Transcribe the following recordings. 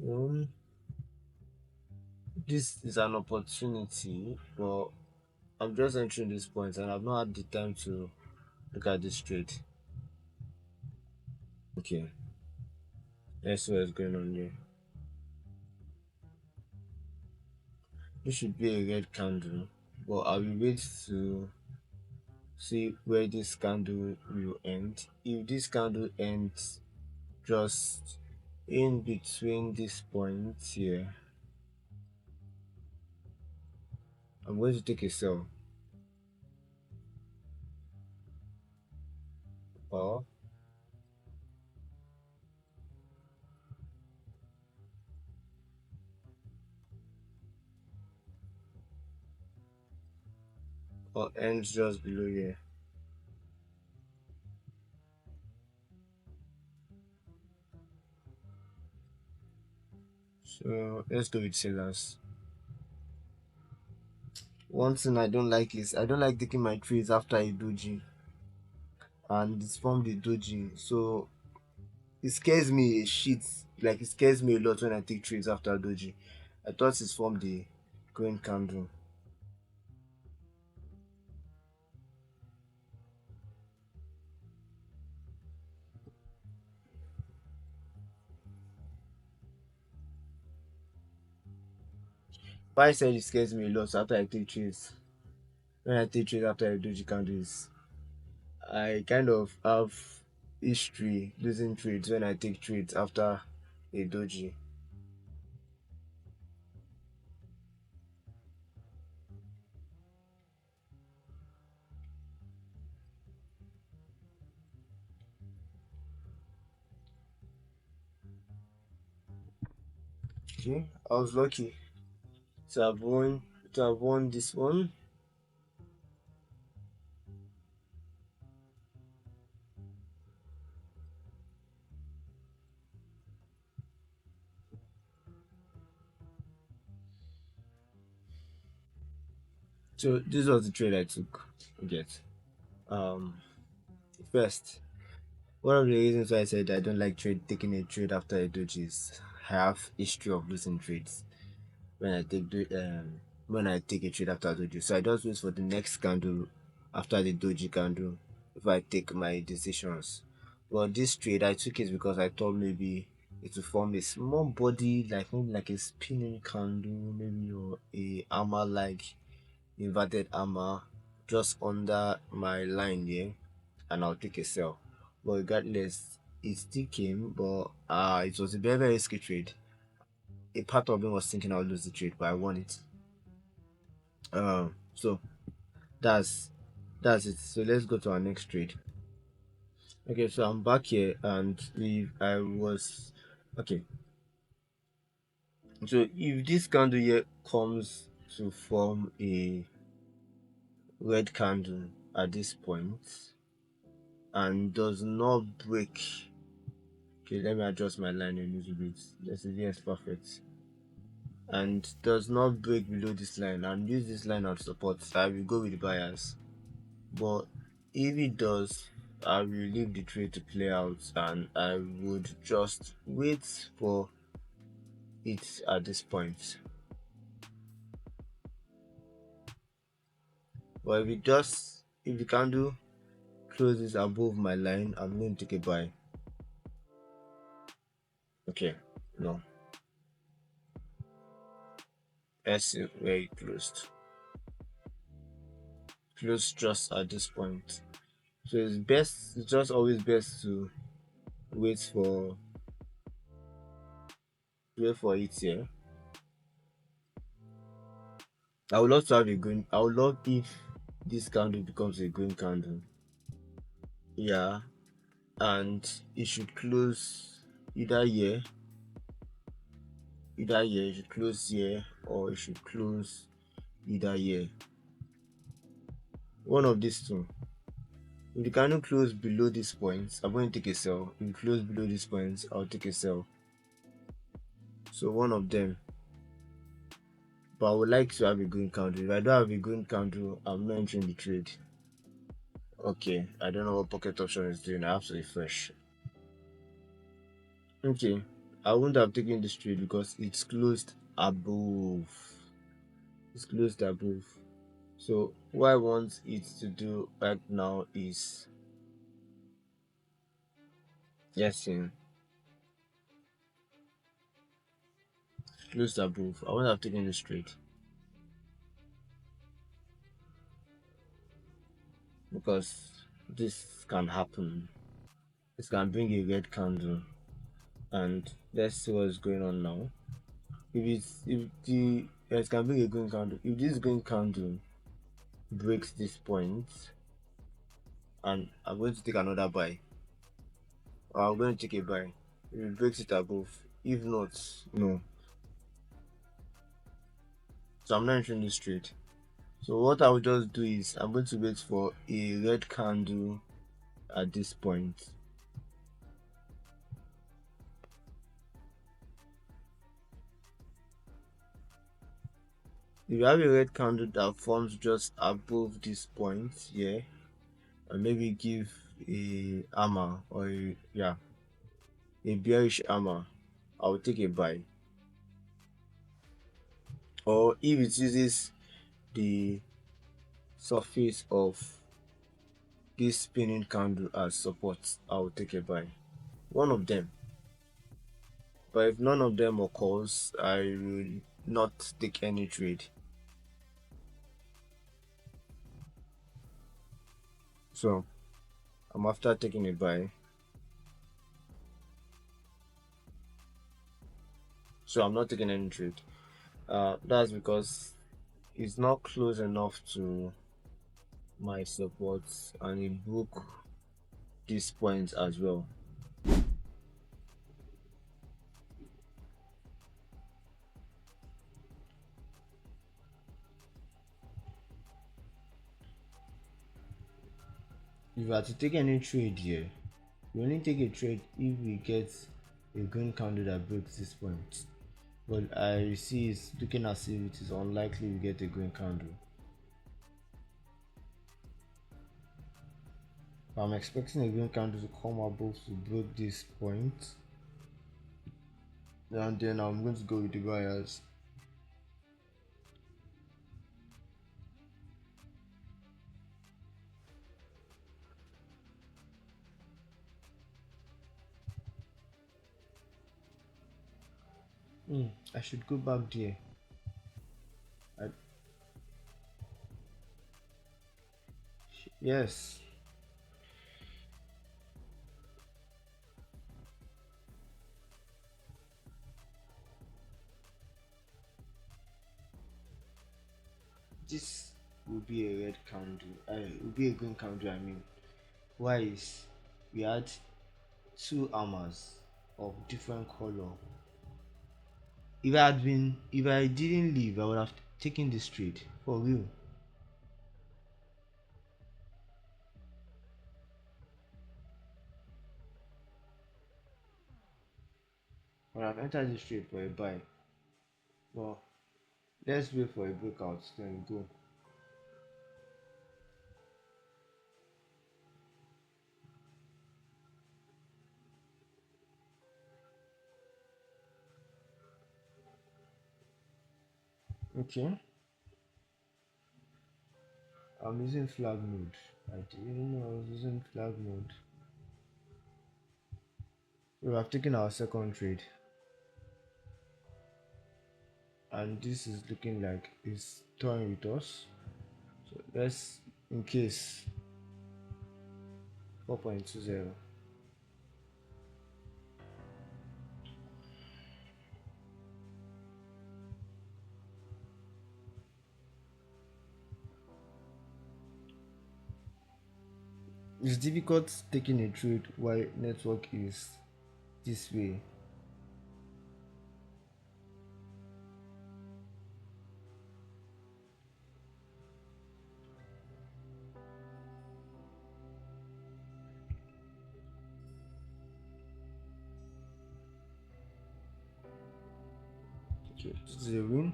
Um, this is an opportunity, but I'm just entering this point and I've not had the time to look at this trade. Okay, let's see what's going on here. This should be a red candle, but I will wait to see where this candle will end. If this candle ends just in between this point here, I'm going to take a sell or ends just below here. So let's go with sellers. One thing I don't like is I don't like taking my trades after a doji and it's formed a doji. So it scares me a shit. Like it scares me a lot when I take trades after doji. I thought it's formed a green candle. Why I said it scares me a lot after I take trades. When I take trades after a doji candle is I kind of have history losing trades when I take trades after a doji. Okay, I was lucky to have won this one. So this was the trade I took. Get um first, one of the reasons why I said I don't like taking a trade after a doji is I have history of losing trades when I take a trade after a doji. So I just wait for the next candle after the doji candle if I take my decisions. But this trade I took it because I thought maybe it will form a small body like maybe like a spinning candle, maybe or a armor like inverted armor just under my line here and I'll take a sell. But regardless, it still came, but it was a very, very risky trade. A part of me was thinking I'll lose the trade, but I won it. So that's that's it. So let's go to our next trade. Okay, so I'm back here and if I was okay. So if this candle here comes to form a red candle at this point and does not break. Okay, let me adjust my line a little bit. This is yes, perfect. And does not break below this line and use this line of support, I will go with the buyers. But if it does, I will leave the trade to play out and I would just wait for it at this point. But if the candle closes above my line, I'm going to take a buy. Okay, no. Let's see where it closed. Closed just at this point. So it's just always best to wait for it here. I would love to have a green. I would love if this candle becomes a green candle. Yeah, and it should close either here, it should close here, or it should close either here. One of these two. If the candle close below this point, I'm going to take a sell. If it close below this point, I'll take a sell. So one of them. But I would like to have a green candle. If I don't have a green candle, I'm not entering the trade. Okay, I don't know what pocket option is doing. I have to refresh. Okay, I wouldn't have taken this trade because it's closed above. It's closed above. So what I want it to do right now is guessing closed above. I wouldn't have taken this trade because this can happen. This can bring a red candle, and let's see what's going on now. If it can bring a green candle, if this green candle breaks this point, and I'm going to take another buy, or I'm going to take a buy. If it breaks it above, if not, no. So I'm not entering this trade. So what I will just do is I'm going to wait for a red candle at this point. If you have a red candle that forms just above this point here, and maybe give a hammer or a bearish hammer, I will take a buy. Or if it uses the surface of this spinning candle as support, I will take a buy. One of them. But if none of them occurs, I will not take any trade. So I'm after taking a buy. So I'm not taking any trade. That's because it's not close enough to my support, and it broke this point as well. If you are to take any trade here, you only take a trade if we get a green candle that breaks this point. But I see it's looking as if it is unlikely we get a green candle. I'm expecting a green candle to come above to break this point, and then I'm going to go with the buyers. I should go back there. I, yes, this will be a red candle. It will be a green candle. I mean, why is we had two armors of different color. If I didn't leave, I would have taken this trade for real. I would have entered this trade for a buy. Well, let's wait for a breakout, then go. Okay, I'm using flag mode. I didn't know I was using flag mode. We have taken our second trade, and this is looking like it's toying with us. So let's, in case, 4.20. It's difficult taking a trade while network is this way. Okay, this is a win.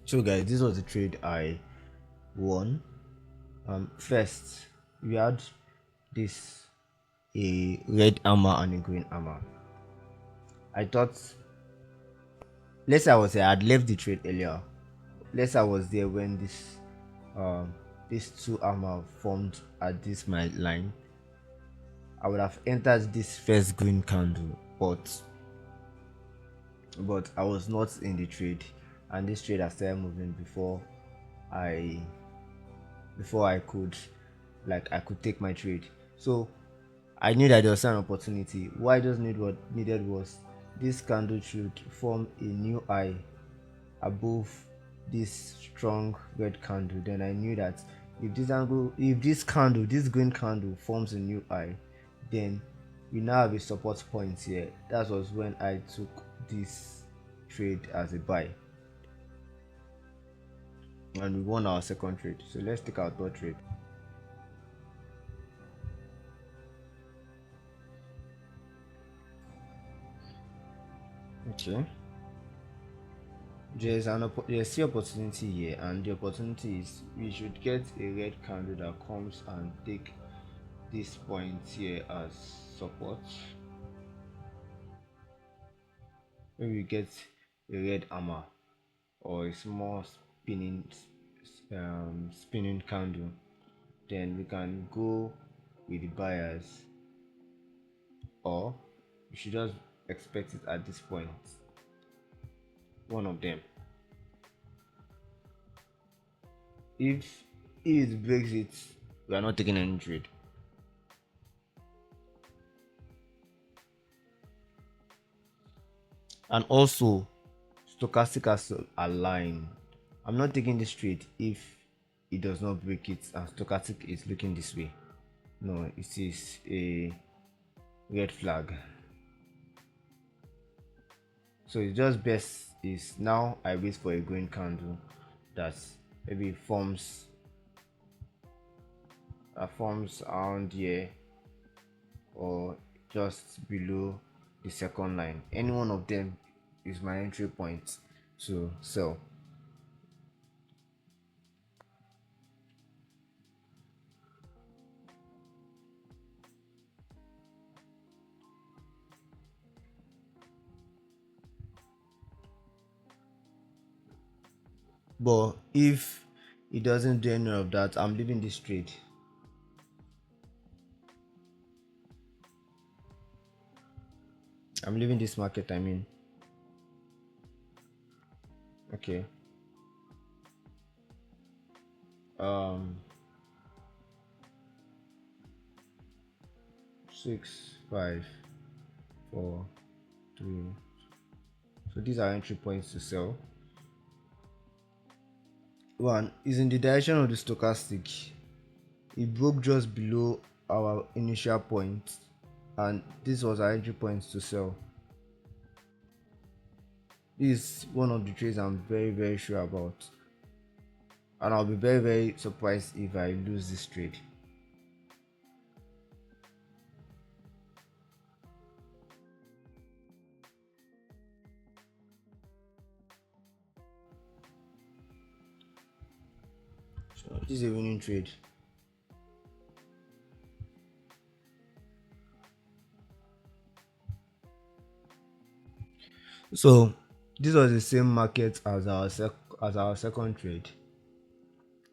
So guys, this was the trade I won. First we had this a red armor and a green armor. I thought, let's say I had left the trade earlier. Let's say I was there when um these two armor formed at this my line. I would have entered this first green candle, but I was not in the trade, and this trade has started moving I before I could take my trade. So I knew that there was an opportunity. What I just needed was this candle should form a new high above this strong red candle. Then I knew that if this green candle forms a new high, then we now have a support point here. That was when I took this trade as a buy, and we won our second trade. So let's take our third trade. Okay. There's still opportunity here, and the opportunity is we should get a red candle that comes and take this point here as support. Maybe we get a red hammer or a small spinning candle, then we can go with the buyers, or we should just expect it at this point. One of them. If it breaks it, we are not taking any trade. And also, stochastic has to align. I'm not taking this trade if it does not break it and stochastic is looking this way. No, it is a red flag. So it's just best is now I wait for a green candle that maybe forms around here or just below the second line. Any one of them is my entry point to sell. But if it doesn't do any of that, I'm leaving this trade. I'm leaving this market, I mean. Okay. Um 6, 5, 4, 3. So these are entry points to sell. One is in the direction of the stochastic. It broke just below our initial point, and this was our entry point to sell. This is one of the trades I'm very sure about, and I'll be very surprised if I lose this trade. So this is a winning trade. So this was the same market as our second trade.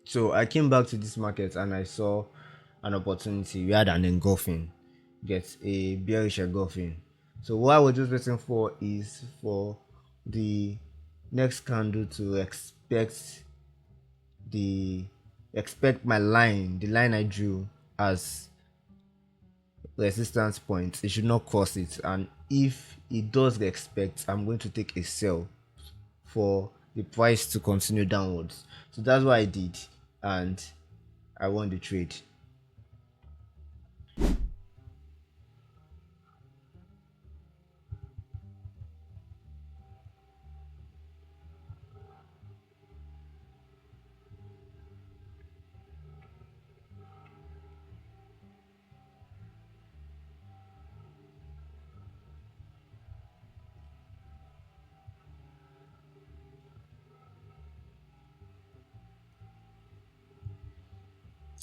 So I came back to this market and I saw an opportunity. We had an engulfing, get a bearish engulfing. So what I was just waiting for is for the next candle to expect my line, the line I drew as resistance point. It should not cross it, and if it does expect, I'm going to take a sell for the price to continue downwards. So that's what I did, and I won the trade.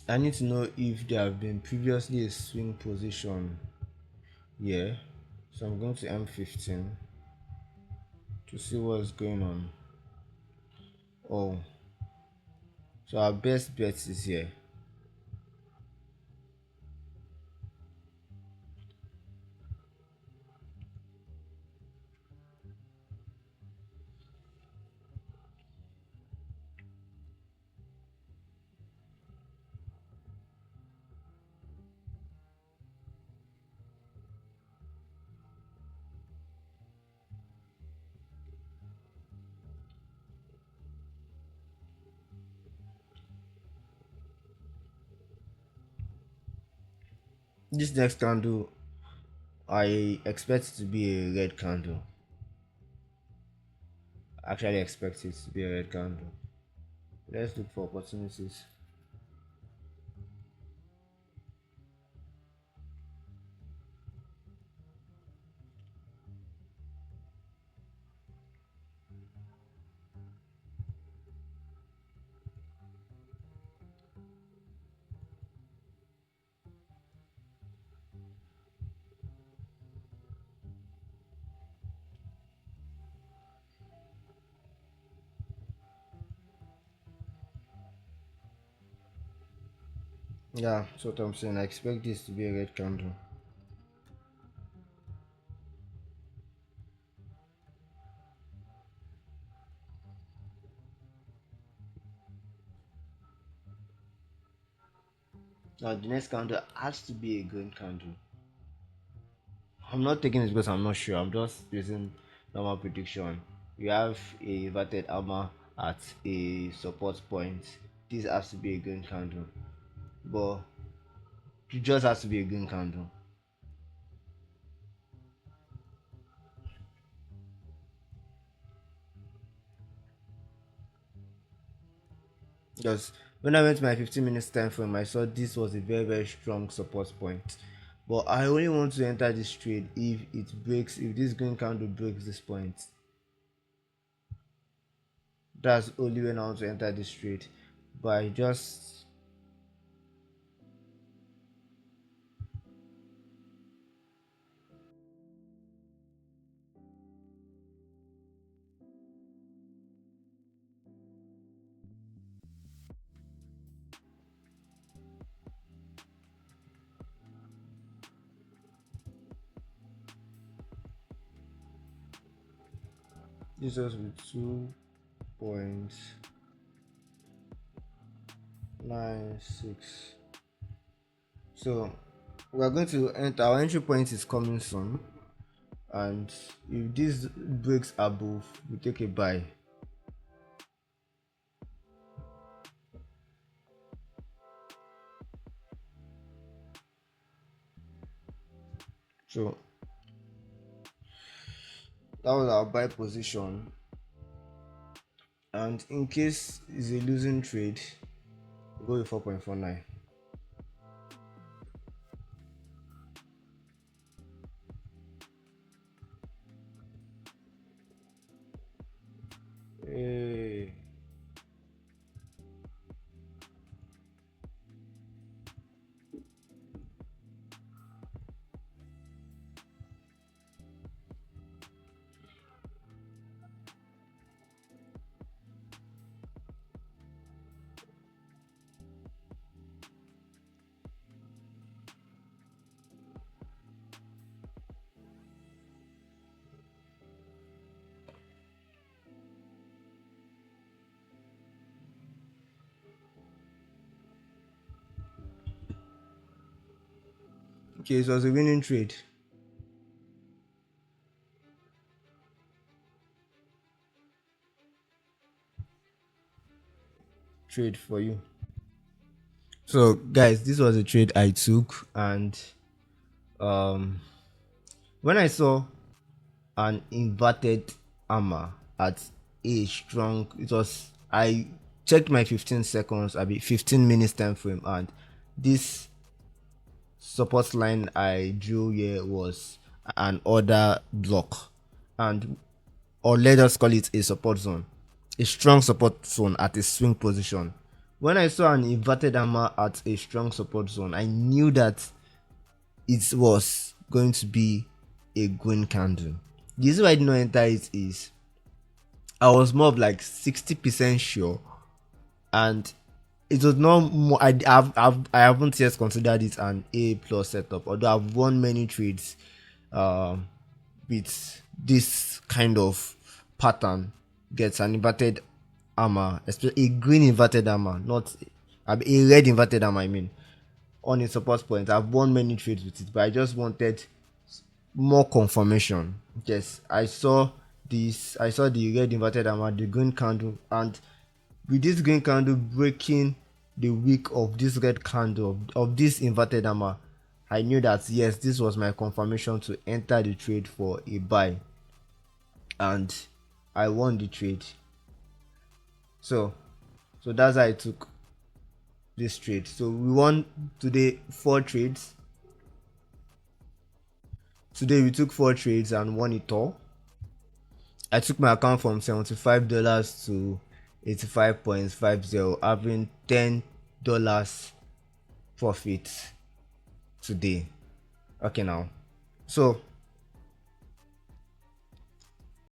I need to know if there have been previously a swing position here. So I'm going to M15 to see what's going on. Oh, so our best bet is here. This next candle, I expect it to be a red candle. Actually, expect it to be a red candle. Let's look for opportunities. Yeah, that's what I'm saying. I expect this to be a red candle. Now the next candle has to be a green candle. I'm not taking it because I'm not sure. I'm just using normal prediction. We have a inverted hammer at a support point. This has to be a green candle, but it just has to be a green candle. Because when I went to my 15 minutes time frame, I saw this was a very strong support point. But I only want to enter this trade if it breaks, if this green candle breaks this point. That's only when I want to enter this trade. But I just, this was with 2.96. So we are going to enter, our entry point is coming soon, and if this breaks above, we take a buy. So that was our buy position, and in case it's a losing trade, we go with 4.49. Hey. Okay, so it was a winning trade for you. So guys, this was a trade I took, and um when I saw an inverted hammer at a strong, it was, I checked my 15 seconds, I be 15 minutes time frame, and this support line I drew here was an order block, and, or let us call it a support zone, a strong support zone at a swing position, When I saw an inverted hammer at a strong support zone, I knew that it was going to be a green candle. The reason why I did not enter it is I was more of like 60% sure, and it was not more. I haven't yet considered it an A plus setup, although I've won many trades um, with this kind of pattern. Gets an inverted hammer, especially a green inverted hammer, not a red inverted hammer. I mean, on a support point. I've won many trades with it, but I just wanted more confirmation. Yes, I saw this. I saw the red inverted hammer, the green candle, and with this green candle breaking the wick of this red candle of this inverted hammer, I knew that yes, this was my confirmation to enter the trade for a buy, and I won the trade. So, so that's how I took this trade. So we won today 4 trades. Today we took 4 trades and won it all. I took my account from $75 to 85.50, having $10 profit today. Okay, now. So